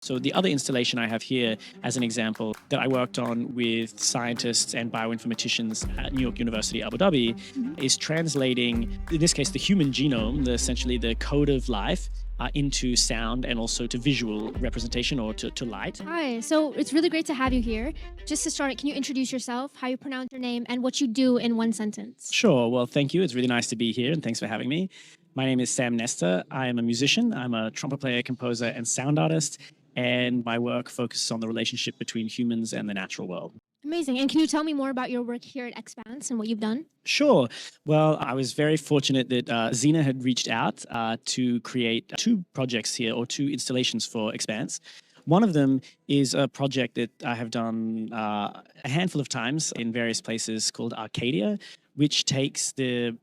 So the other installation I have here as an example that I worked on with scientists and bioinformaticians at New York University, Abu Dhabi, is translating, in this case, the human genome, essentially the code of life, into sound and also to visual representation or to light. Hi, so it's really great to have you here. Just to start, can you introduce yourself, how you pronounce your name, and what you do in one sentence? Sure. Well, thank you. It's really nice to be here and thanks for having me. My name is Sam Nestor. I am a musician. I'm a trumpet player, composer, and sound artist. And my work focuses on the relationship between humans and the natural world. Amazing. And can you tell me more about your work here at XPANSE and what you've done? Sure. Well, I was very fortunate that Zena had reached out to create two projects here or two installations for XPANSE. One of them is a project that I have done a handful of times in various places called Arcadia, which takes the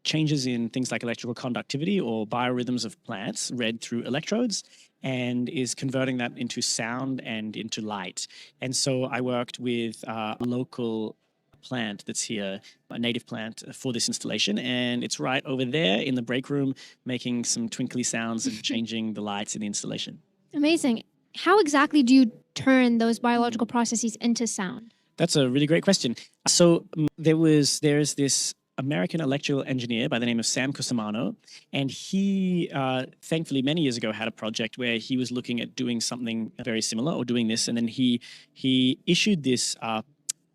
changes in things like electrical conductivity or biorhythms of plants read through electrodes and is converting that into sound and into light. And so I worked with a local plant that's here, a native plant for this installation, and it's right over there in the break room making some twinkly sounds and changing the lights in the installation. Amazing. How exactly do you turn those biological processes into sound? That's a really great question. So there's this American electrical engineer by the name of Sam Cusimano, and he thankfully many years ago had a project where he was looking at doing something very similar or doing this, and then he issued this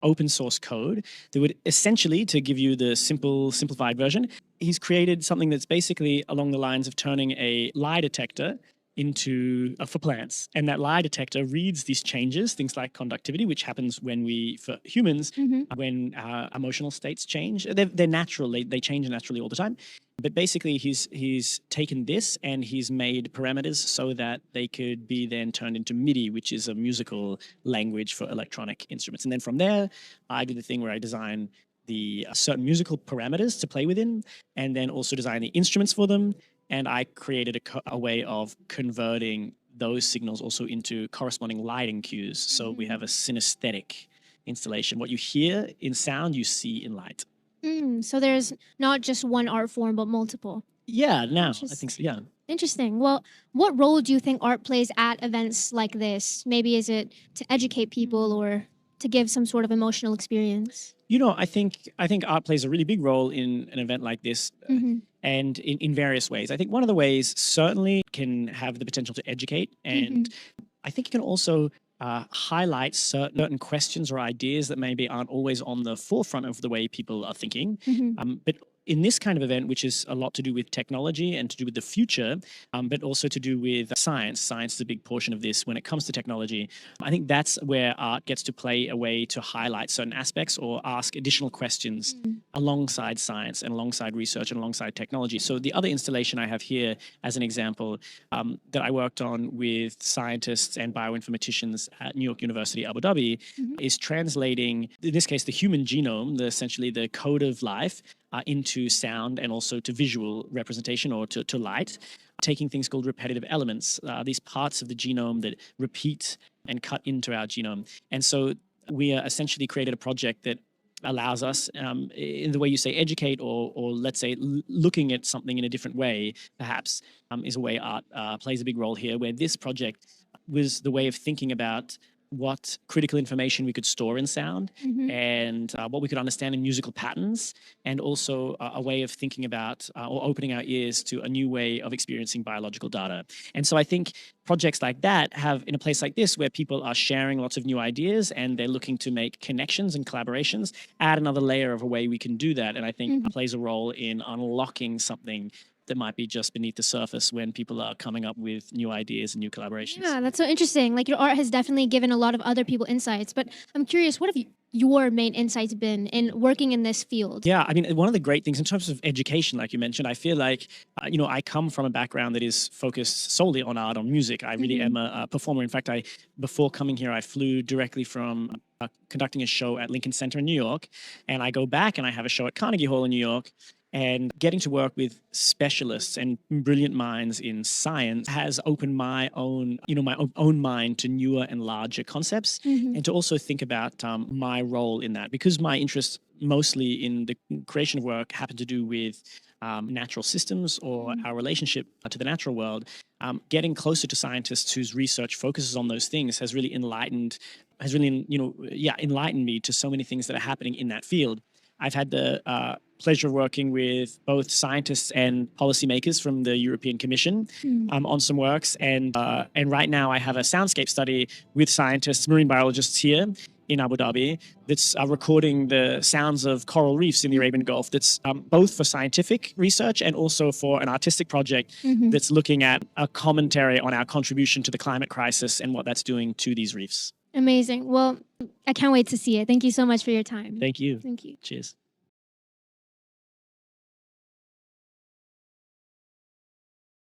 open source code that would essentially, to give you the simplified version, he's created something that's basically along the lines of turning a lie detector into for plants, and that lie detector reads these changes, things like conductivity, which happens when for humans, when emotional states change. They're natural, they change naturally all the time. But basically he's taken this and he's made parameters so that they could be then turned into MIDI, which is a musical language for electronic instruments. And then from there, I do the thing where I design the certain musical parameters to play within, and then also design the instruments for them. And I created a way of converting those signals also into corresponding lighting cues. So we have a synesthetic installation. What you hear in sound, you see in light. So there's not just one art form, but multiple. Yeah, now I think so, yeah. Interesting. Well, what role do you think art plays at events like this? Maybe is it to educate people or to give some sort of emotional experience? You know, I think art plays a really big role in an event like this, and in various ways. I think one of the ways certainly can have the potential to educate, and I think it can also highlight certain questions or ideas that maybe aren't always on the forefront of the way people are thinking. But in this kind of event, which is a lot to do with technology and to do with the future, but also to do with science. Science is a big portion of this when it comes to technology. I think that's where art gets to play a way to highlight certain aspects or ask additional questions alongside science and alongside research and alongside technology. So the other installation I have here as an example that I worked on with scientists and bioinformaticians at New York University, Abu Dhabi, is translating, in this case, the human genome, essentially the code of life, into sound and also to visual representation or to light, taking things called repetitive elements, these parts of the genome that repeat and cut into our genome. And so we essentially created a project that allows us, in the way you say educate or let's say looking at something in a different way, perhaps, is a way art plays a big role here, where this project was the way of thinking about what critical information we could store in sound and what we could understand in musical patterns, and also a way of thinking about or opening our ears to a new way of experiencing biological data. And so I think projects like that have, in a place like this where people are sharing lots of new ideas and they're looking to make connections and collaborations, add another layer of a way we can do that. And I think it plays a role in unlocking something that might be just beneath the surface when people are coming up with new ideas and new collaborations. Yeah, that's so interesting. Like your art has definitely given a lot of other people insights, but I'm curious, what have your main insights been in working in this field? Yeah, I mean, one of the great things in terms of education, like you mentioned, I feel like, I come from a background that is focused solely on art, on music. I really am a performer. In fact, before coming here, I flew directly from conducting a show at Lincoln Center in New York, and I go back and I have a show at Carnegie Hall in New York. And getting to work with specialists and brilliant minds in science has opened my own mind to newer and larger concepts, and to also think about my role in that, because my interests mostly in the creation of work happen to do with natural systems or our relationship to the natural world, getting closer to scientists whose research focuses on those things has really enlightened me to so many things that are happening in that field. I've had the pleasure of working with both scientists and policymakers from the European Commission on some works, and right now I have a soundscape study with scientists, marine biologists here in Abu Dhabi that's recording the sounds of coral reefs in the Arabian Gulf. That's both for scientific research and also for an artistic project that's looking at a commentary on our contribution to the climate crisis and what that's doing to these reefs. Amazing. Well, I can't wait to see it. Thank you so much for your time. Thank you. Thank you. Cheers.